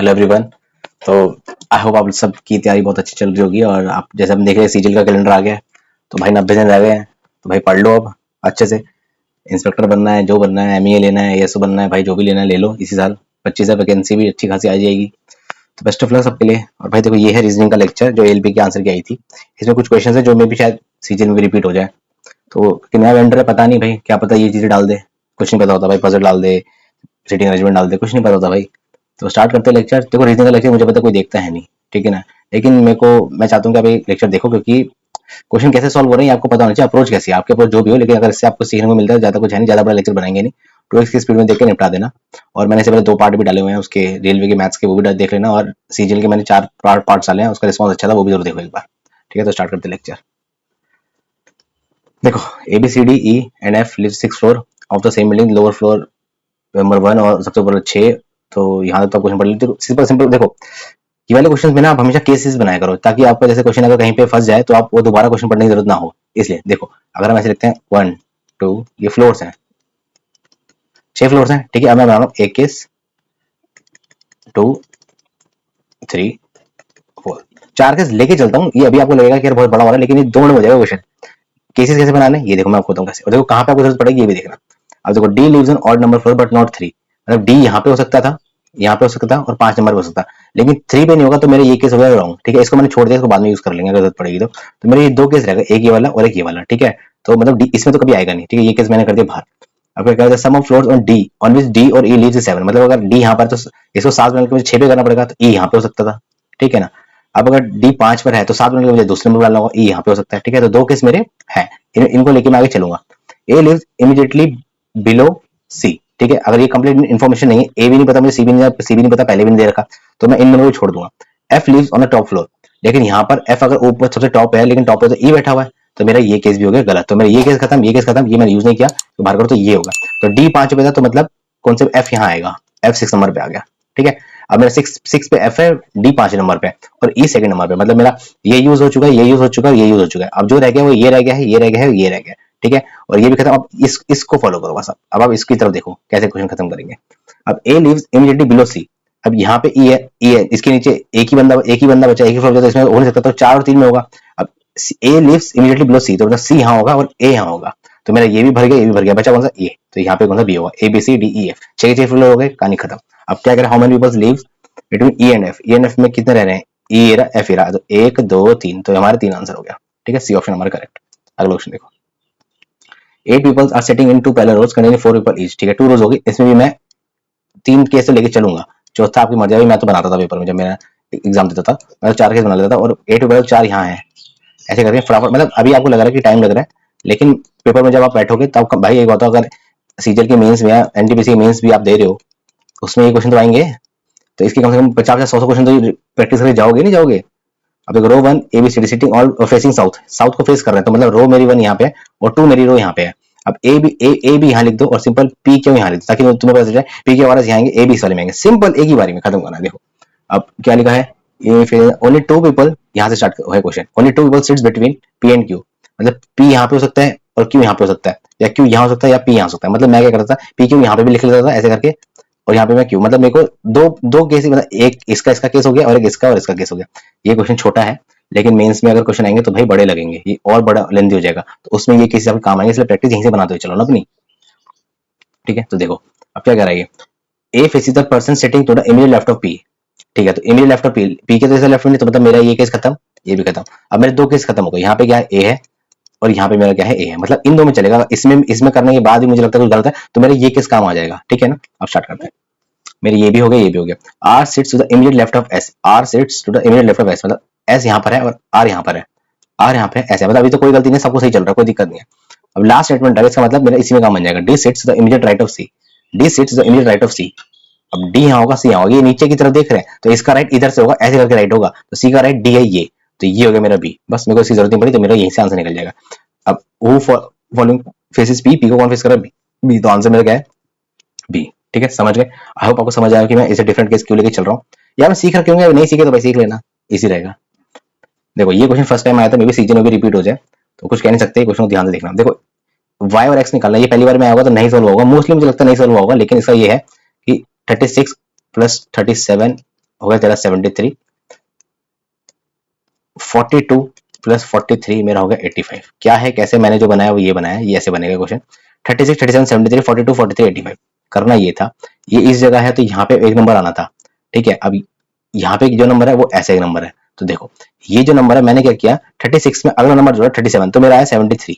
Hello everyone. तो I hope आप सब की तैयारी बहुत अच्छी चल रही होगी और आप जैसे हम देख रहे हैं सीजीएल का कैलेंडर आ गया है। तो भाई 90 दिन रह गए हैं, तो भाई पढ़ लो अब अच्छे से। इंस्पेक्टर बनना है, जो बनना है, एमईए लेना है, एएसओ बनना है, भाई जो भी लेना है ले लो इसी साल। 25,000 वैकेंसी भी अच्छी खासी आ जाएगी। तो बेस्ट ऑफ लक सबके लिए। और भाई देखो, ये है रीजनिंग का लेक्चर जो एलपी के आंसर की आई थी। इसमें कुछ क्वेश्चन है जो मे भी शायद सीजीएल में भी रिपीट हो जाए। तो कि नया वेंडर है, पता नहीं भाई, क्या पता ये चीजें डाल दे, कुछ नहीं पता होता भाई। पजल डाल दे, सिटिंग अरेंजमेंट डाल दे, कुछ नहीं पता होता भाई। तो स्टार्ट करते हैं लेक्चर। देखो रीजनिंग का लेक्चर मुझे पता कोई देखता है नहीं, ठीक है ना। लेकिन मैं चाहता हूँ कि आप ये लेक्चर देखो, क्योंकि क्वेश्चन कैसे सॉल्व हो रहे हैं आपको पता होना चाहिए। अप्रोच कैसी है आपकी, अप्रोच जो भी हो, लेकिन अगर इससे आपको सीखने को मिलता है, ज्यादा कुछ है नहीं, ज्यादा बड़ा लेक्चर बनाएंगे नहीं। 2x की स्पीड में देख के निपटा देना। और मैंने इससे पहले 2 पार्ट भी डाले हुए हैं उसके, रेलवे के मैथ्स के, वो भी देख लेना। और सीजीएल के मैंने 4 पार्ट डाले हैं, उसका रिस्पॉन्स अच्छा था, वो भी जरूर देखो एक बार। ठीक है, तो स्टार्ट करते लेक्चर। देखो, ABCDE and F live 6 floor of the same building, lower floor number 1 और सबसे ऊपर 6। तो यहाँ तक तो क्वेश्चन पढ़ लीजिए। सिंपल सिंपल देखो, ये वाले क्वेश्चन में ना आप हमेशा केसेस बनाया करो, ताकि आपका जैसे क्वेश्चन अगर कहीं पे फंस जाए तो आप वो दोबारा क्वेश्चन पढ़ने की जरूरत ना हो। इसलिए देखो, अगर हम ऐसे लिखते हैं 1 2, ये फ्लोर्स हैं, 6 फ्लोर्स हैं, ठीक है। अब मैं बना रहा हूँ एक केस, 2 3 4, 4 केस लेके चलता हूँ। ये अभी आपको लगेगा कि यार बहुत बड़ा हो रहा है, लेकिन ये 2 मिनट में हो जाएगा क्वेश्चन। केसेस कैसे बनाने, ये देखो मैं आपको बताऊँ कैसे। और देखो कहाँ पे आपको जरूरत पड़ेगी ये भी देखना। अब देखो, D lives in odd number floor but not 3। मतलब डी यहाँ पे हो सकता था, यहाँ पे हो सकता था, और 5 नंबर पे हो सकता, लेकिन 3 पे नहीं होगा। तो मेरे ये केस हो गया रॉन्ग, ठीक है। इसको मैंने छोड़ दिया, इसको बाद में यूज कर लेंगे अगर जरूरत पड़ेगी तो मेरे ये 2 केस रहेगा, एक ये वाला और एक ये वाला, ठीक है। तो मतलब डी इसमें तो कभी आएगा नहीं, ठीक है। ये केस मैंने कर दिया बाहर। अब क्या कहते हैं, some of flowers on D on which D और ई लीव्स इज 7। मतलब अगर डी यहाँ पर तो इसको 7 बनाने के मुझे 6 पे करना पड़ेगा, तो ई यहाँ पे हो सकता था, ठीक है ना। अब अगर डी 5 पर है तो 7 बनाने के मुझे दूसरे नंबर डालना होगा, ई यहाँ पे हो सकता है, ठीक है। तो 2 केस मेरे हैं, इनको लेके मैं आगे चलूंगा। ए लिव्स इमीडिएटली बिलो सी, ठीक है। अगर ये कंप्लीट इन्फॉर्मेशन नहीं है, ए भी नहीं पता मुझे, सी भी नहीं पता, पहले भी नहीं दे रखा, तो मैं इन दोनों को छोड़ दूंगा। F lives on the top floor, लेकिन यहाँ पर एफ अगर ऊपर सबसे टॉप है, लेकिन टॉप पे तो ई बैठा हुआ है, तो मेरा ये केस भी हो गया गलत। तो मेरा ये केस खत्म, ये केस खत्म, ये मैंने यूज नहीं किया, तो बाहर करो तो ये होगा। तो डी 5 पे था, तो मतलब कौन से एफ यहाँ आएगा, एफ 6 नंबर पे आ गया, ठीक है। अब मेरा 6 पे एफ है, डी 5 नंबर पे और ई सेकंड नंबर पे। मतलब मेरा ये यूज हो चुका है, ये यूज हो चुका है, ये यूज हो चुका है। अब जो रह गया वो ये रह गया है, ये रह गया है, ये रह गया है, ठीक है। और ये भी खत्म। अब इसको फॉलो करो बस। अब आप इसकी तरफ देखो कैसे क्वेश्चन खत्म करेंगे। अब ए लिव्स इमीडिएटली बिलो सी। अब यहाँ पे ई है, ई है, इसके नीचे एक ही बंदा बचा, एक ही फ्लोर बचा, तो इसमें हो नहीं सकता, तो 4 और 3 में होगा। अब ए लिव्स इमीडिएटली बिलो सी, तो मतलब सी यहाँ होगा और ए यहाँ होगा। तो मेरा ये भी भर गया, ये भी भर गया, बचा कौन सा, ए। तो यहाँ पे कौन सा, बी होगा। A B C D E F, 6 floor हो गए, कहानी खत्म। अब क्या करें, how many peoples lives between E and F. E and F में कितने रह रहे हैं, ई एरा एफ एरा, तो 1 2 3, तो हमारे 3 आंसर हो गया, ठीक है। सी ऑप्शन हमारा करेक्ट। अगला क्वेश्चन देखो, 8 people are sitting in 2 parallel rows containing 4 people each, ठीक है। 2 रोज होगी, इसमें भी मैं 3 केस से लेके चलूंगा, चौथा आपकी मर्जी। मैं तो बनाता था पेपर में, जब मेरा एग्जाम देता था मैं तो 4 केस बना लेता था, और 8 people 4 यहाँ है, ऐसे करके फटाफट। मतलब अभी आपको लग रहा है कि टाइम लग रहा है, लेकिन पेपर में जब आप बैठोगे तब भाई एक बात, अगर सीजीएल की मेंस में या एनटीपीसी की मेंस भी आप दे रहे हो, उसमें ये क्वेश्चन तो आएंगे। तो इसके कम से कम 50-100 क्वेश्चन तो प्रैक्टिस करके जाओगे नहीं जाओगे। अब देखो, row 1 ABCD sitting all facing south, south को फेस कर रहे हैं, तो मतलब रो मेरी 1 यहाँ पे है और 2 मेरी रो यहाँ पे है। अब ए बी यहाँ लिख दो, और सिंपल पी क्यों यहाँ लिख दो, ताकि तुम्हें पता चल जाए पी के वाले यहाँ आएंगे, ए बी इस वाले में आएंगे। सिंपल एक ही बारी में खत्म करना है। देखो अब क्या लिखा है, ओनली 2 पीपल, यहाँ से स्टार्ट है question. Only 2 people sits between P and Q. मतलब पी यहाँ पे हो सकता है और क्यू यहाँ पे हो सकता है, या क्यू यहाँ हो सकता है या पी यहाँ हो सकता है। मतलब मैं क्या करता था, पी क्यू यहाँ पे भी लिख लेता था ऐसे करके, और यहाँ पे मैं क्यू। मतलब मेरे को दो केस, मतलब एक इसका केस हो गया और एक इसका और इसका केस हो गया। ये क्वेश्चन छोटा है, लेकिन मेंस में अगर क्वेश्चन आएंगे तो भाई बड़े लगेंगे, ये और बड़ा लेंथी हो जाएगा, तो उसमें ये केस आपके काम आएंगे। इसलिए प्रैक्टिस यहीं से बनाते हुए चलो ना अपनी, ठीक है। तो देखो अब क्या कह रहा है ये, A faces the person sitting to the immediate left of P, ठीक है। तो इमीडिएट लेफ्ट ऑफ पी के तो इसे लेफ्ट में नहीं, तो मतलब मेरा ये केस खत्म, ये भी खत्म। अब मेरे 2 केस खत्म हो गए। यहाँ पे क्या है, ए है, और यहाँ पे मेरा क्या है, ए है। मतलब इन दो में चलेगा। इसमें करने के बाद भी मुझे लगता है कुछ गलत है, तो मेरा ये केस काम आ जाएगा, ठीक है ना। अब स्टार्ट करते हैं। मेरे ये भी हो गया, ये भी हो गया। R sits to the immediate left of S, R sits to the immediate left of S, मतलब एस यहाँ पर है और आर यहाँ पर है, आर यहाँ पे ऐसे। मतलब अभी तो कोई गलती नहीं, सबको सही चल रहा है, कोई दिक्कत नहीं है। अब लास्ट स्टेटमेंट है, इसका मतलब मेरा इसी में काम बन जाएगा। D sits the immediate right of C, D sits the immediate right of C. अब डी यहाँ होगा, सी यहाँ होगा, ये नीचे की तरफ देख रहे हैं, तो इसका राइट इधर से होगा, ऐसे करके राइट होगा, तो सी का राइट डी है ये, तो ये हो गया मेरा बी। बस मेरे को इसकी जरूरत नहीं पड़ी, तो मेरा यहीं से आंसर निकल जाएगा। अब who following faces P, P को कौन फेस कर रहा है, बी, तो आंसर मेरा क्या है, बी, ठीक है। समझ गए। आई होप आपको समझ आया कि मैं इसे डिफरेंट केस क्यों लेके चल रहा हूँ, या मैं सीख रहा क्यों, नहीं सीखे तो भाई सीख लेना, इजी रहेगा। देखो ये क्वेश्चन फर्स्ट टाइम आया था, मे बी सीजन में भी रिपीट हो जाए, तो कुछ कह नहीं सकते, क्वेश्चन को ध्यान से देखना। देखो y और x निकालना, ये पहली बार में आया होगा तो नहीं सॉल्व होगा, मोस्टली मुझे लगता है नहीं सॉल्व होगा, लेकिन इसका ये है कि 36 + 37 हो गया तेरा 73, 42 प्लस 43 मेरा हो गया 85। क्या है कैसे मैंने जो बनाया वो ये बनाया, ये ऐसे बनेगा क्वेश्चन। 36, 37, 73, 42, 43, 85 करना ये था। ये इस जगह है तो यहाँ पे एक नंबर आना था, ठीक है। अब यहाँ पे जो नंबर है वो ऐसे एक नंबर है, तो देखो ये जो नंबर है मैंने क्या किया, 36 में अगला नंबर जो है 37, तो मेरा आया 73,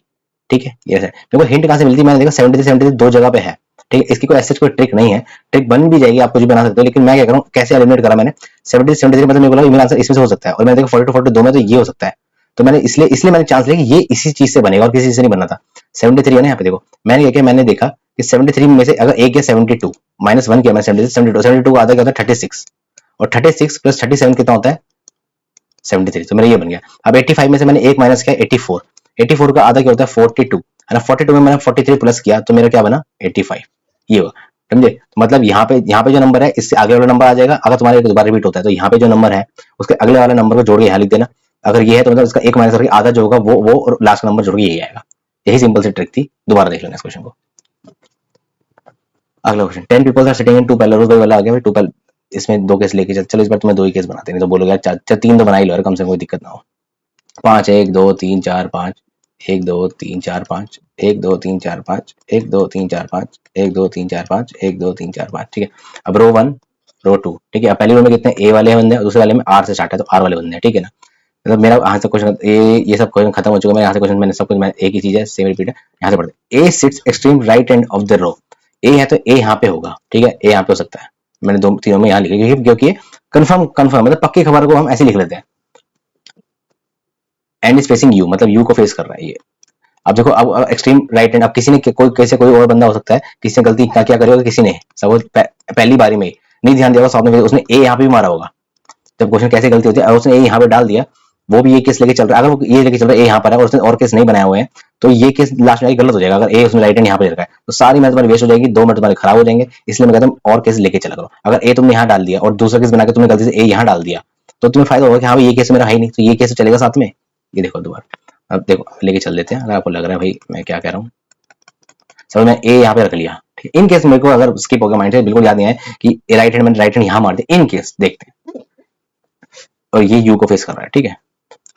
ठीक है। ये मेरे को हिंट कहाँ से मिलती है, मैंने देखा 73 73 दो जगह पे है, ठीक है। इसकी कोई ऐसी कोई ट्रिक नहीं है, ट्रिक बन भी जाएगी, आप कुछ भी बना सकते हो, लेकिन मैं क्या करूँ कैसे एलिमिनेट करा मैंने, 70 73 मतलब मेरे को लगा मेरा आंसर इसमें से हो सकता है, और मैंने देखा 42 42 दो में तो ये हो सकता है, तो मैंने इसलिए इसलिए मैंने चांस लिया कि ये इसी चीज से बनेगा और किसी चीज से नहीं बनना था। 73 है ना यहाँ पे, देखो मैंने क्या किया, मैंने देखा कि 73 में से अगर एक गया 72 माइनस 1 किया मैं 72 का आधा क्या होता है 36, और 36 प्लस 37 कितना होता है 73, तो मेरा ये बन गया। अब 85 में से मैंने एक माइनस किया 84, 84 का आधा क्या होता है 42 है ना, 42 में मैंने 43 प्लस किया तो मेरा क्या बना 85, ये हुआ, समझे। तो मतलब यहाँ पे जो नंबर है इससे आगे वाला नंबर आ जाएगा, अगर तुम्हारे दोबारा रिपीट होता है तो यहाँ पे जो नंबर है उसके अगले वाले नंबर को जोड़ के यहाँ लिख देना, अगर ये है तो मतलब इसका एक माइनस करके आधा जो होगा वो और लास्ट का नंबर जोड़ के यही आएगा। यही सिंपल सी ट्रिक थी, दोबारा देख लेना इस क्वेश्चन को। अगला question, 10 people are sitting in two parallel rooms, वाला आ गया भाई, टू पैरेलल, इसमें दो केस लेके चलो इस बार तुम्हें दो ही केस बनाते हैं, नहीं तो बोलोगे यार तीन तो बना ही लो यार, कम से कम कोई दिक्कत ना हो। 5 1 2 3 4 5 1 2 3 4 5 1 2 3 4 5 1 2 3 4 5 1 2 3 4 5 1 2 3 4 5, ठीक है। अब रो 1 रो 2, ठीक है। अब पहली रो में कितने ए वाले बंदे हैं, दूसरे वाले में आर से स्टार्ट है तो आर वाले बंदे हैं, ठीक है ना। मतलब मेरा यहाँ से क्वेश्चन ये सब क्वेश्चन खत्म हो चुका है, मैं यहाँ से क्वेश्चन मैंने सब कुछ मैं एक ही चीज है सेम रिपीट है, यहाँ से पढ़ते। A sits extreme right end of the row, A है तो ए यहाँ पे होगा, ठीक है, ए यहाँ पे हो सकता है, मैंने दो तीनों में यहाँ लिखा क्योंकि कंफर्म कंफर्म मतलब पक्की खबर को हम ऐसे लिख लेते हैं। एंड इज फेसिंग यू मतलब यू को फेस कर रहा है ये। अब देखो अब एक्सट्रीम राइट हैंड, अब किसी ने कोई कैसे कोई और बंदा हो सकता है, किसी ने गलती क्या क्या करी होगी, किसी ने सपोज पहली बारी में नहीं ध्यान दिया होगा, सामने उसने ए यहाँ पे भी मारा होगा, जब क्वेश्चन कैसे गलती होती है, और उसने ए यहाँ पे डाल दिया, वो भी ये केस लेके चल रहा है, अगर वो ये लेके चल रहा है ए यहाँ पर है और उसने और केस नहीं बनाए हुए हैं, तो ये केस लास्ट में गलत हो जाएगा, अगर ए उसने राइट हैंड यहाँ पे रखा है तो सारी मैथ तुम्हारी वेस्ट हो जाएगी, 2 मिनट तुम्हारे खराब हो जाएंगे, इसलिए मैं कहता हूँ और केस लेके चला करो। अगर ए तुमने यहाँ डाल दिया और दूसरा केस बना के तुमने गलती से ए यहाँ डाल दिया तो तुम्हें फायदा होगा कि हाँ ये केस मेरा है ही नहीं, तो ये केस चलेगा साथ में। ये देखो दोबारा, अब देखो लेके चल देते हैं, अगर आपको लग रहा है भाई मैं क्या कह रहा हूँ, समझ में ए यहाँ पे रख लिया, ठीक है। इन केस मेरे को अगर स्किप हो गया माइंड से बिल्कुल याद नहीं है कि राइट हैंड मैंने राइट हैंड यहाँ मार दिया, इन केस देखते हैं, और ये यू को फेस कर रहा है, ठीक है।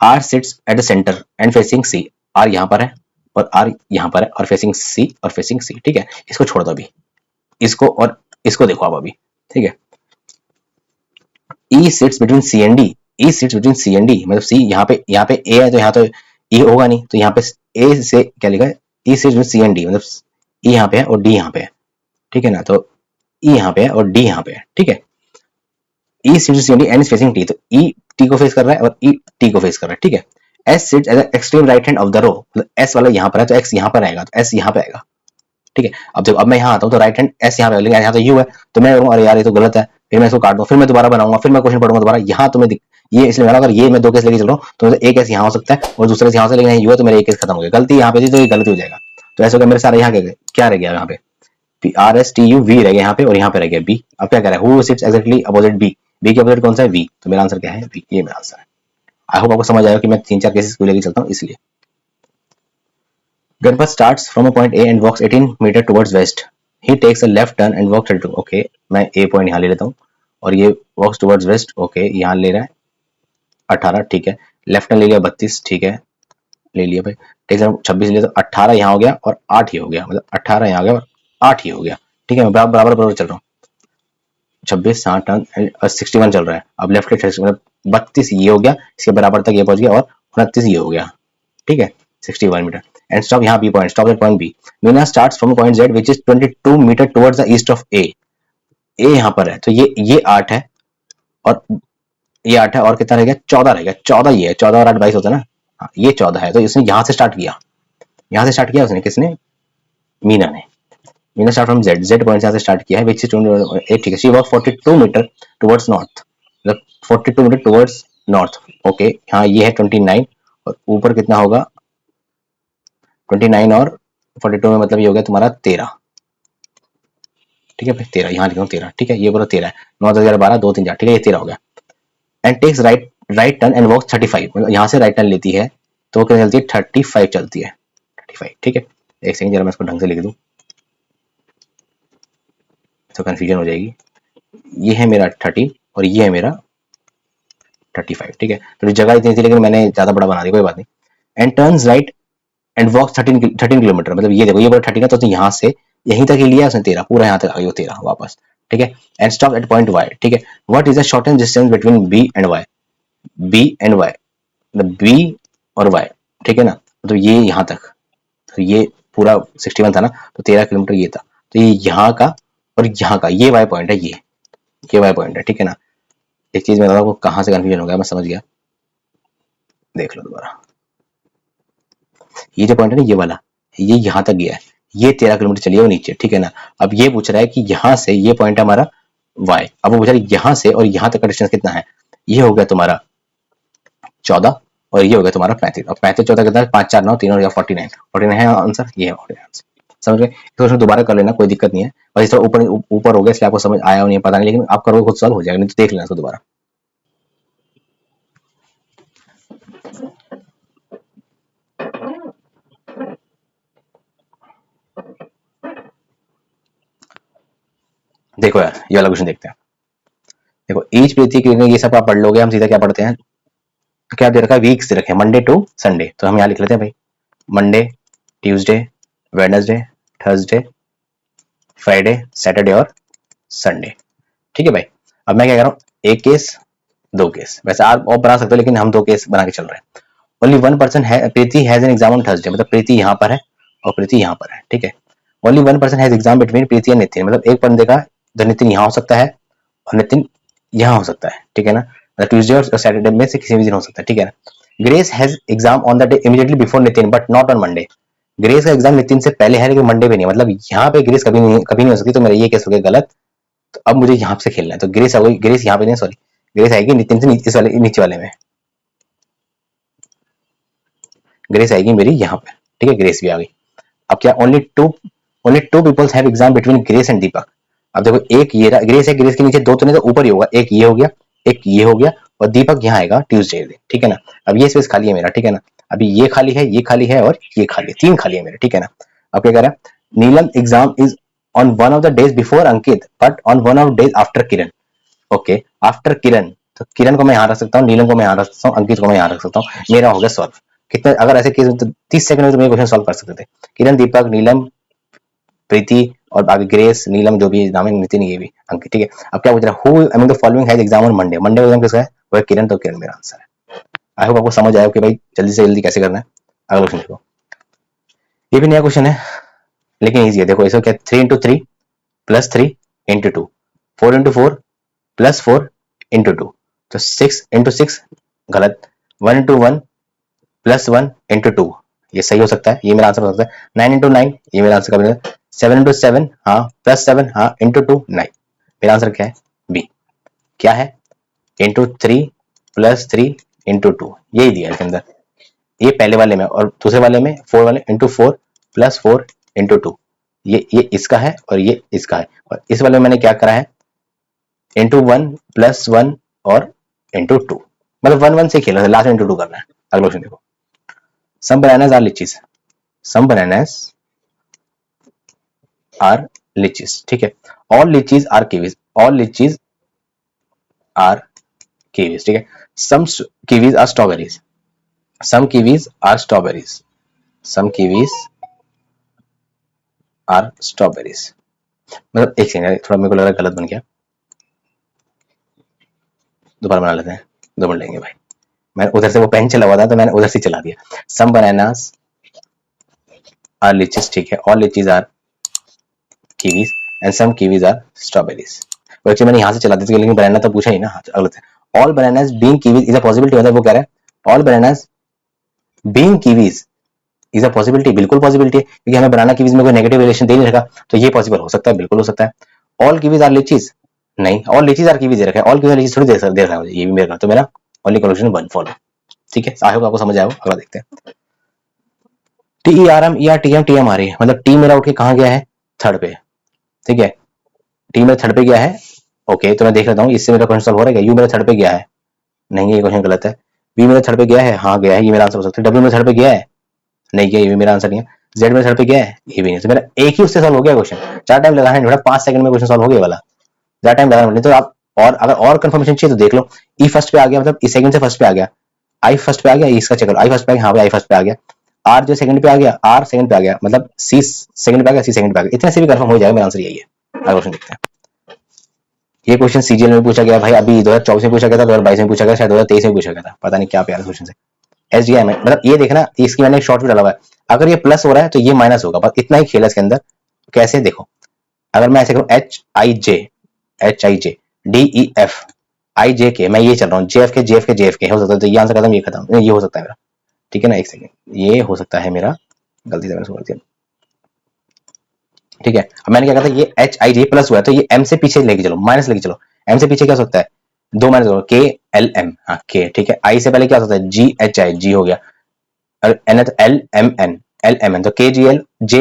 R sits at the centre and facing C, R यहाँ पर है और आर यहाँ पर है और फेसिंग सी और फेसिंग सी, ठीक है। इसको छोड़ दो अभी, इसको और इसको देखो आप अभी, ठीक है। E sits between C and D, E sits between C and D मतलब सी यहाँ पे ए है तो यहाँ तो ई होगा नहीं, तो यहाँ पे ए से क्या लिखा है, E sits between C and D मतलब ई यहाँ पे है और डी यहाँ पे है, ठीक है ना। तो ई यहाँ पे है और डी यहाँ पे है, ठीक है। E sits C and D and is facing T, तो ई टी को फेस कर रहा है और ई टी को फेस कर रहा है, ठीक है। S sits at the extreme right hand of the row, मतलब एस वाला यहाँ पर है तो एक्स यहाँ पर आएगा, तो एस यहाँ पे आएगा, ठीक है। अब देखो अब मैं यहाँ आता हूँ तो राइट हैंड एस यहाँ पे, लेकिन यहाँ तो यू है, तो मैं करूँगा अरे यार ये तो गलत है, फिर मैं इसको काट दूँ, फिर मैं दोबारा बनाऊंगा, फिर मैं क्वेश्चन पढ़ूंगा दोबारा, यहाँ तो मैं ये इसलिए अगर ये मैं दो केस लेके चल रहा हूँ तो एक केस यहाँ हो सकता है और दूसरे यहाँ से, लेकिन यू है तो मेरा एक केस खत्म हो गया, गलती यहाँ पे थी तो ये गलती हो जाएगा, तो ऐसे होगा मेरे सारे यहाँ क्या रह गया, यहाँ पे R S T U V रह गया यहाँ पे, और यहाँ पे रह गया बी। अब क्या कह रहा है, who sits exactly opposite B, B के अपोजिट कौन सा है वी, तो मेरा आंसर क्या है बी, ये मेरा आंसर है। आई होप आपको समझ आएगा कि मैं 3-4 केसेस को लेके चलता हूँ इसलिए। Ganpat starts from a point A and walks 18 meter towards west. He takes a left turn and walks 32. Okay, मैं A point यहाँ ले लेता हूँ और ये walks towards west. Okay, यहाँ ले रहा है 18, ठीक है। लेफ्ट टर्न ले लिया 32, ठीक है, ले लिया भाई। टेक्स 26 लिया तो 18 यहाँ हो गया और 8 ही हो गया, मतलब 18 यहाँ हो गया और 8 ही हो गया, ठीक है। मैं बराबर बराबर चल रहा हूँ, 26 7 टर्न 61 चल रहा है। अब लेफ्ट के मतलब 32 ये हो गया, इसके बराबर तक ये पहुंच गया और 29 ये हो गया, ठीक है, 61 मीटर। एंड स्टॉप यहाँ B point, stop at point B. Meena starts from point Z which is 22 meter towards the east of A. A यहाँ पर है तो ये 8 है और ये 8 है और कितना रह गया 14 रह गया, 14 ये है, 14 और 8 22 होता है ना, हाँ ये 14 है। तो इसने यहाँ से स्टार्ट किया, यहाँ से स्टार्ट किया उसने, किसने, मीना ने। Meena start from Z, Z point से स्टार्ट किया है व्हिच इज 28, ठीक है। She walk 42 metre towards north, मतलब 42 मीटर टुवर्ड्स नॉर्थ, ओके। हाँ ये है 29 और ऊपर कितना होगा 29 और 42 में मतलब ये हो गया तुम्हारा 13, ठीक है भाई 13, यहाँ लिखा हूँ 13, ठीक है। ये पूरा 13 है, 9 10 11 12 2 3 4, ठीक है, ये 13 हो गया। And takes right turn and walks 35, मतलब यहाँ से राइट टर्न लेती है तो क्या चलती है 35 चलती है, 35, ठीक है। एक सेकंड जरा मैं इसको ढंग से लिख दूँ तो कन्फ्यूजन हो जाएगी। ये है मेरा 30 और ये है मेरा 35, ठीक है। तो जगह इतनी थी लेकिन मैंने ज्यादा बड़ा बना दिया, कोई बात नहीं। And turns right and walk 13 kilometre, मतलब ये देखो ये बड़ा 13 है, तो यहाँ से यहीं तक ही लिया उसने 13, पूरा यहाँ तक आ गई वो 13 वापस, ठीक है। And stop at point y, ठीक है। What is the shortest distance between b and y, b and y, मतलब b और y, ठीक है ना। तो ये यहाँ तक, तो ये पूरा 61 था ना, तो 13 किलोमीटर ये था, तो ये यहाँ का और यहाँ का ये y पॉइंट है, ये y पॉइंट है, ठीक है ना। एक चीज मैं आपको कहाँ से कंफ्यूजन हो गया, मैं समझ गया, देख लो दोबारा। ये जो पॉइंट है ना ये वाला, ये यहाँ तक गया है, ये 13 किलोमीटर चलिए वो नीचे, ठीक है ना। अब ये पूछ रहा है कि यहाँ से ये पॉइंट है हमारा y, अब वो पूछ रहा है यहाँ से और यहाँ तक का डिस्टेंस कितना है, ये हो गया तुम्हारा 14 और ये हो गया तुम्हारा 35, और 35 14 कितना है, 5 4 9 3 और 49 है आंसर, ये है आंसर। समझ गए, तो दोबारा कर लेना, कोई दिक्कत नहीं है। और इस तरह ऊपर ऊपर हो गया इसलिए आपको समझ आया नहीं पता नहीं, लेकिन आप करोगे खुद सॉल्व हो जाएगा, नहीं तो देख लेना इसको दोबारा। देखो यार ये वाला क्वेश्चन देखते हैं। देखो ईच पृथ्वी की, ये सब आप पढ़ लोगे, हम सीधा क्या पढ़ते हैं, क्या दे रखा है, वीक्स दे रखे हैं, मंडे टू संडे, तो हम यहाँ लिख लेते हैं भाई Monday, Tuesday, Wednesday, Thursday, Friday, Saturday और संडे, ठीक है भाई। अब मैं क्या कर रहा हूँ, एक केस दो केस, वैसे आप और बना सकते हो लेकिन हम दो केस बना के चल रहे हैं। ओनली वन पर्सन है, Preeti has an exam on Thursday, मतलब प्रीति यहाँ पर है और प्रीति यहाँ पर है, ठीक है। Only one person has exam between Preeti and Nitin, मतलब एक बंदे का नितिन यहाँ हो सकता है और नितिन यहाँ हो सकता है, ठीक है ना। ट्यूसडे और सैटरडे में से किसी भी दिन हो सकता है, ठीक है ना। Grace has exam on the day immediately before Nitin but not on Monday, grace का एग्जाम नितिन से पहले है लेकिन मंडे पे नहीं, मतलब यहाँ पे ग्रेस कभी नहीं हो सकती, तो मेरा ये केस हो गया गलत। तो अब मुझे यहाँ से खेलना है, तो ग्रेस आएगी, ग्रेस यहाँ पे नहीं, सॉरी ग्रेस आएगी नितिन से नीचे वाले, नीचे वाले में ग्रेस आएगी मेरी यहाँ पे, ठीक है, ग्रेस भी आ गई। अब क्या, only two peoples have exam between Grace and Deepak. अब देखो एक ये ग्रेस है, ग्रेस के नीचे दो तो नहीं, तो ऊपर ही होगा, एक ये हो गया, एक ये हो गया, और दीपक यहाँ आएगा ट्यूसडे दिन, ठीक है ना। अब ये स्पेस खाली है मेरा, ठीक है ना। अभी ये खाली है, ये खाली है और ये खाली है, तीन खाली है मेरे, ठीक है ना। अब क्या कह रहा है, Neelam exam is on one of the days before Ankit but on one of days after Kiran, okay after Kiran, तो किरण को मैं यहाँ रख सकता हूँ, नीलम को मैं यहाँ रख सकता हूँ, अंकित को मैं यहाँ रख सकता हूँ, मेरा हो गया सॉल्व। कितने अगर ऐसे केस तो 30 सेकंड में तो मैं क्वेश्चन सॉल्व कर सकते थे। किरण, दीपक, नीलम, प्रीति और आगे ग्रेस, नीलम जो भी नाम है, नितिन, ये भी अंकित, ठीक है। अब क्या पूछ रहा है, who among the following has exam on Monday, Monday का एग्जाम किसका है, वो है किरण, तो किरण मेरा आंसर है। आई होप आपको समझ आया कि भाई जल्दी से जल्दी कैसे करना है। अगला क्वेश्चन देखो, ये भी नया क्वेश्चन है लेकिन ईजी है। देखो इसको क्या, 3 into 3 plus 3 into 2, 4 into 4 plus 4 into 2, तो 6 into 6 गलत, 1 into 1 प्लस 1 into 2 ये सही हो सकता है, ये मेरा आंसर हो सकता है। 9 into 9 ये मेरा आंसर कब, 7 into 7 हाँ प्लस 7 हाँ into 2 9, मेरा आंसर क्या है, बी। क्या है, into 3 प्लस 3 into 2, यही दिया इसके अंदर, ये पहले वाले में, और दूसरे वाले में 4 वाले into 4 प्लस 4 into 2, ये इसका है और ये इसका है, और इस वाले में मैंने क्या करा है, into 1 प्लस 1 और into 2, मतलब 1 1 से खेला, लास्ट में into 2 करना है। अगला क्वेश्चन देखो, some bananas are lychees, some bananas are lychees, ठीक है। all lychees are kiwis, all lychees are kiwis, ठीक है। some kiwis are strawberries, some kiwis are strawberries, some kiwis are strawberries, मतलब एक सेकंड थोड़ा मेरे को लग रहा है गलत बन गया, दोबारा बना लेते हैं, 2 मिनट लेंगे भाई, मैं उधर से वो पेन चला हुआ था तो मैंने उधर से चला दिया। some bananas are lychees, ठीक है, all lychees are kiwis and some kiwis are strawberries, वैसे मैंने यहाँ से चला दिया लेकिन बनाना तो पूछा ही ना, अगले all bananas being kiwis is a possibility, मतलब वो कह रहा है all bananas being kiwis is a possibility, बिल्कुल पॉसिबिलिटी है, क्योंकि हमें बनाना किवीज में कोई नेगेटिव रिलेशन दे नहीं रखा, तो ये पॉसिबल हो सकता है, बिल्कुल हो सकता है। all kiwis are lychees, नहीं all lychees are kiwis दे रखा है, all kiwis are lychees थोड़ी दे रखा है, ये भी मेरा, तो मेरा ओनली कंक्लूजन 1 फॉलो, ठीक है। आई होप आपको समझ आया हो। अगला देखते हैं, TERM या TM आ रही है, मतलब टी मेरा उठ के कहाँ गया है, थर्ड पे, ठीक है, टी मेरा थर्ड पे गया है, ओके तो मैं देख लेता हूँ इससे मेरा क्वेश्चन सॉल्व हो रहा है। यू मेरा थर्ड पे गया है, नहीं ये क्वेश्चन गलत है। बी मेरा थर्ड पे गया है, हाँ गया है, ये मेरा आंसर हो सकता है। डब्ल्यू मेरा थर्ड पे गया है, नहीं गया, ये भी मेरा आंसर नहीं है। जेड मेरा थर्ड पे गया है, ये भी नहीं, तो मेरा एक ही उससे सॉल्व हो गया क्वेश्चन, 4 टाइम लगाना है, 5 सेकंड में क्वेश्चन सॉल्व हो गया वाला, ज्यादा टाइम लगाना नहीं, तो आप और अगर और कंफर्मेशन चाहिए तो देख लो, ई फर्स्ट पे आ गया मतलब ई सेकंड से फर्स्ट पे आ गया, आई फर्स्ट पे आ गया, इसका चेक करो, आई फर्स्ट पे आ गया, हाँ भाई आई फर्स्ट पे आ गया, आर जो सेकंड पे आ गया, आर सेकंड पे आ गया, मतलब सी सेकंड पे आ गया, सी सेकंड पे आ गया, इतने से भी कंफर्म हो जाएगा, मेरा आंसर यही है। अगला क्वेश्चन देखते हैं। ये क्वेश्चन सीजीएल में पूछा गया भाई, अभी 2024 में पूछा गया था, 2022 में पूछा गया, शायद 2023 में पूछा गया था, पता नहीं क्या प्यारा क्वेश्चन है। एसडीआई में मतलब ये देखना, इसकी मैंने एक शॉर्ट भी डाला हुआ है, अगर ये प्लस हो रहा है तो ये माइनस होगा, बस इतना ही खेल है इसके अंदर। कैसे देखो, अगर मैं ऐसे करूं H I J D E F I J K, मैं ये चल रहा हूँ जे एफ के जे एफ के जे एफ के, हो सकता है तो ये आंसर खत्म, ये खत्म, ये हो सकता है मेरा, ठीक है ना, एक सेकंड, ये हो सकता है मेरा, गलती से मैंने बोल दिया, ठीक है। अब मैंने क्या कहा था, ये एच आई जे प्लस हुआ है तो ये एम से पीछे लेके चलो, माइनस लेके चलो, एम से पीछे क्या हो सकता है, दो माइनस करो, के एल एम, हाँ के, ठीक है। आई से पहले क्या हो सकता है, जी एच आई, जी हो गया, और एन है तो L M N, L M N, तो के जी एल, जे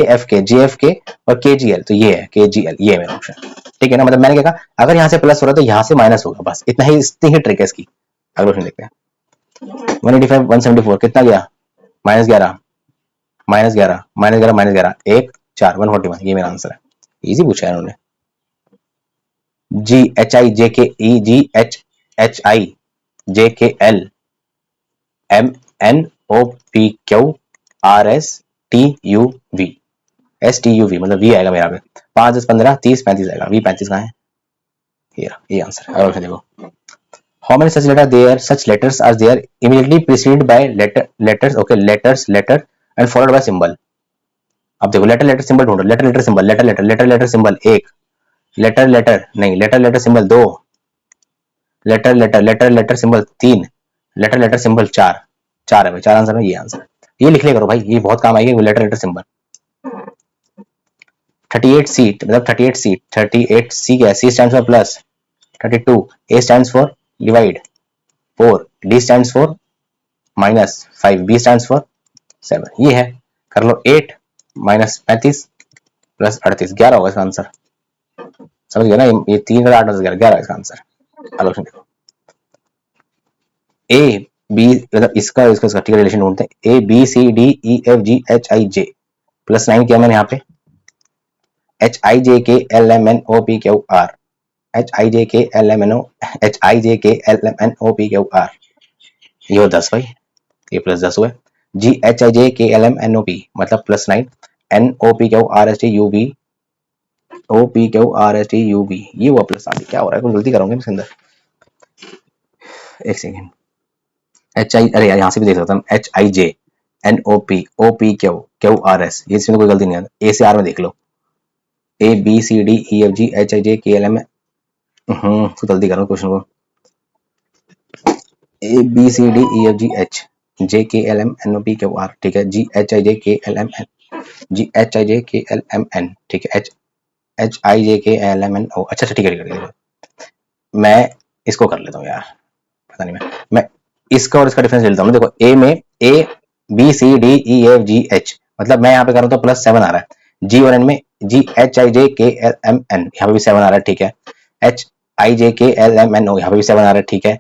एफ के और के जी एल, तो ये है के जी एल, ये है मेरा ऑप्शन, ठीक है ना। मतलब मैंने क्या कहा, अगर यहाँ से प्लस हो रहा है तो यहाँ से माइनस होगा, बस इतना ही, इतनी ही ट्रिक है इसकी। अगला क्वेश्चन देखते हैं। 185 174 कितना गया, -11 -11 -11 -11 1 4 141, ये मेरा आंसर है, इजी पूछा है उन्होंने। जी एच आई जे के ई, जी H I J K L, M N O P Q R S T U V, S T U V, मतलब वी आएगा मेरा पे, 5 10 15 30 35 आएगा, वी 35 कहाँ है, ये आंसर है। अगला देखो, how many such letter there, such letters are there immediately preceded by letters, okay, letter and followed by symbol। अब देखो लेटर सिंबल ढूंढो, लेटर सिंबल, लेटर सिंबल एक, लेटर नहीं, लेटर सिंबल दो, लेटर सिंबल तीन, लेटर सिंबल चार, चार है भाई, चार आंसर में ये आंसर है, ये लिख लिया करो भाई, ये बहुत काम आएगी, लेटर सिंबल। 38 सीट मतलब 38 सीट, 38 सी क्या है, C stands for plus, 32 A stands for divide, 4 D stands for minus, 5 B stands for 7, ये है, कर लो 8 माइनस 35 प्लस 38, 11 होगा इसका आंसर, समझ गया ना, ये 3 8 11 11 इसका आंसर। आलोचना देखो, ए बी मतलब इसका इसका ठीक रिलेशन ढूंढते हैं, A B C D E F G H I J, plus 9 किया मैंने यहाँ पे, H I J K L M N O P Q R, H I J K L M N O, H I J K L M N O P Q R, ये हो 10 भाई, ये plus 10 हुआ, जी H I J K L M N O P मतलब plus 9, N O P Q R S T U B, O P Q R S T U B, ये हुआ plus 8, क्या हो रहा है, कुछ गलती करोगे इसके अंदर, एक सेकेंड, एच आई, अरे यार यहाँ से भी देख सकता हूँ, H I J N O P Q Q R S, ये इसमें कोई गलती नहीं है, ए से आर में देख लो, A B C D E F G H I J K L M, तो गलती कर रहा हूँ क्वेश्चन को, A B C D E F G H J K L M N O P Q R, ठीक है, G H I J K L M N, G H I J K L M N, ठीक है, H H I J K L M N ओ, अच्छा ठीक है, मैं इसको कर लेता हूँ यार, पता नहीं मैं इसका और इसका डिफरेंस ले लेता हूँ, देखो ए में A B C D E F G H, मतलब मैं यहाँ पे कर रहा हूँ तो प्लस 7 आ रहा है, जी और एन में जी H I J K L M N, यहाँ पे भी 7 आ रहा है, ठीक है, H I J K L M N ओ, यहाँ पे भी 7 आ रहा है, ठीक है,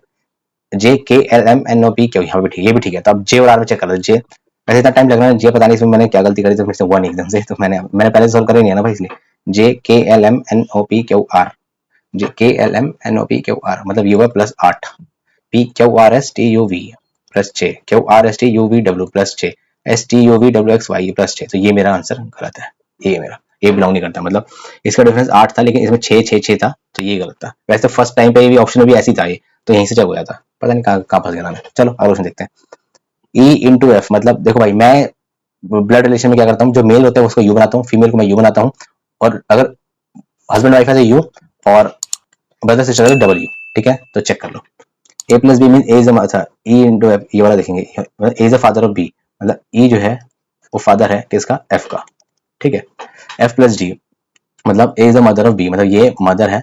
J K L M N O P Q, यहाँ पे ठीक, ये भी ठीक है, तो अब जे और आर में चेक कर लो, जे वैसे इतना टाइम लग रहा है, जे पता नहीं इसमें मैंने क्या गलती करी तो फिर से हुआ नहीं एकदम से, तो मैंने पहले सॉल्व करा ही नहीं है ना भाई, इसलिए J K L M N O P Q R, J K L M N O P Q R, मतलब ये हुआ plus 8, P Q R S T U V plus 6, Q R S T U V W plus 6, S T U V W X Y plus 6, तो ये मेरा answer गलत है, ये मेरा, ये बिलोंग नहीं करता, मतलब इसका डिफरेंस 8 था लेकिन इसमें 6 6 6 था, तो ये गलत था, वैसे फर्स्ट टाइम पे भी ऑप्शन में भी ऐसी था ये, तो यहीं से चल गया था, पता नहीं कहाँ फंस गया था मैं। चलो अगला क्वेश्चन देखते हैं, ई इंटू एफ, मतलब देखो भाई मैं ब्लड रिलेशन में क्या करता हूँ, जो मेल होता है उसको यू बनाता हूँ, फीमेल को मैं यू बनाता हूँ, और अगर हस्बैंड वाइफ है तो यू, और ब्रदर सिस्टर है डबल यू, ठीक है, तो चेक कर लो, A plus B mean A is अच्छा, ई इंटू एफ, ये वाला देखेंगे, A is the father of B, मतलब ई जो है वो फादर है किसका, एफ का, ठीक है, एफ प्लस जी मतलब A is the mother of B, मतलब ये मदर है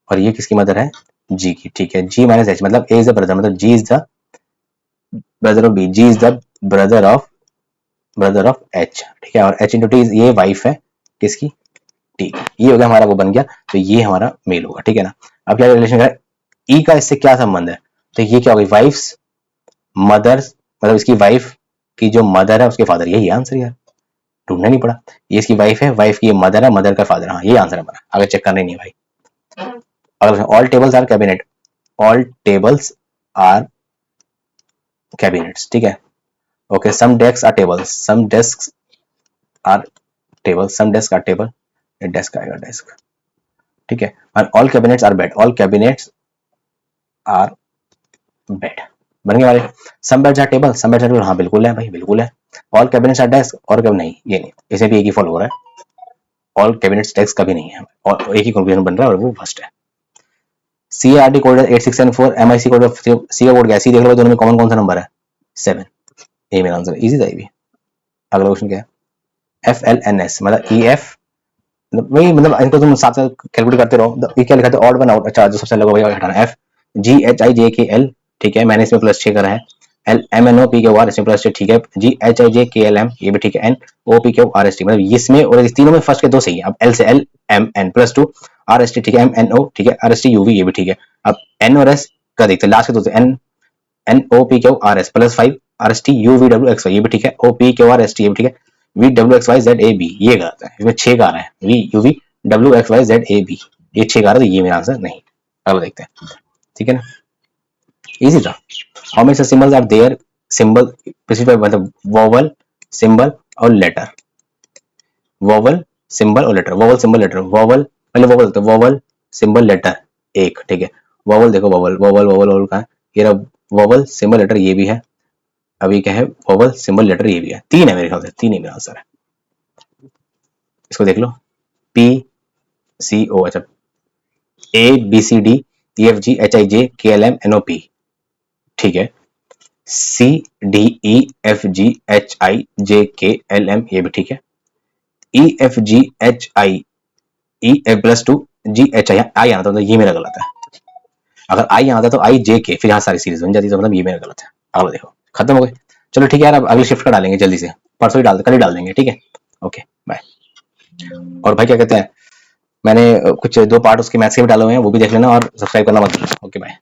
और ये किसकी मदर है, जी की, ठीक है, जी माइनस एच मतलब ए इज द ब्रदर, मतलब G is the brother of B, G is the brother of H, ठीक है, और एच इंटू टी ये वाइफ है किसकी, टी, ये हो गया हमारा, वो बन गया, तो ये हमारा मेल होगा, ठीक है ना। अब क्या रिलेशन है, ई का इससे क्या संबंध है, तो ये क्या होगी, वाइफ्स मदर्स, मतलब इसकी वाइफ की जो मदर है उसके फादर, यही आंसर यार, ढूंढना नहीं पड़ा, ये इसकी वाइफ है, वाइफ की मदर है, मदर का फादर, हाँ ये आंसर है हमारा, आगे चेक करना नहीं है भाई। अगला all tables are cabinet, all tables are cabinets, ठीक है। Okay, some desk are tables, some desk are table, some desk are table, desk आएगा डेस्क, ठीक है। और all cabinets are bed, all cabinets are bed, बन गए हमारे। Some beds are table, some beds are table, हाँ बिल्कुल है भाई, बिल्कुल है। ऑल कैबिनेट्स आर डेस्क, और कब नहीं, ये नहीं, इसे भी एक ही फॉलो हो रहा है, ऑल कैबिनेट्स डेस्क कभी नहीं है, और एक ही कंक्लूजन बन रहा है और वो फर्स्ट है। CARD कोड 8674, MIC कोड, सी का कोड क्या है, सी देख लो दोनों में कॉमन कौन सा नंबर है, 7, ये मेरा आंसर, इजी था ये भी। अगला क्वेश्चन क्या है, FLNS मतलब EF, वही मतलब इनको तुम साथ साथ कैलकुलेट करते रहो। ये क्या लिखा था, ऑड वन आउट, अच्छा जो सबसे अलग होगा हटाना, FGHIJKL, ठीक है, मैंने इसमें प्लस 6 करा है। LMNOPQR इसमें प्लस 6, ठीक है। GHIJKLM ये भी ठीक है। NOPQRST मतलब इसमें और इस तीनों में फर्स्ट के दो सही है। अब L से LMN +2, RST ठीक है, MNO ठीक है, RSTUV ये भी ठीक है। अब N और S का देखते हैं, लास्ट के दो से NOPQRS +5, RSTUVWXY ये भी ठीक है, OPQRST ये भी ठीक है, VWXYZAB ये गलत है, इसमें 6 का आ रहा है, VUVWXYZAB ये 6 का आ रहा है, तो ये मेरा आंसर नहीं। अब देखते हैं, ठीक है ना, इजी था। How many symbols are there, symbol specify मतलब वोवल, सिंबल और लेटर, वोवल सिंबल और letter, vowel symbol letter, vowel पहले वोवल तो वोवल सिंबल लेटर एक, ठीक है। वोवल देखो, वोवल वोवल वोवल वोवल कहाँ है, ये रहा वोवल सिंबल लेटर ये भी है, अभी क्या है वोवल सिंबल लेटर ये भी है, 3 है मेरे ख्याल से, 3 ही मेरा आंसर है। इसको देख लो, PCO, अच्छा ABCDEFGHIJKLMNOP, ठीक है। CDEFGHIJKLM ये भी ठीक है। EFGHIE+2 GHI आई आना था, तो ये मेरा गलत है। अगर आई आता तो IJK फिर यहाँ सारी सीरीज बन जाती, तो मतलब ये मेरा गलत है। अब देखो खत्म हो गए, चलो ठीक है यार, अब अगली शिफ्ट का डालेंगे जल्दी से, परसों ही कल ही डाल देंगे, ठीक है। Okay bye. और भाई क्या कहते हैं, मैंने कुछ 2 पार्ट उसके मैथ्स के भी डाले हुए हैं, वो भी देख लेना और सब्सक्राइब करना मत भूलना। Okay bye.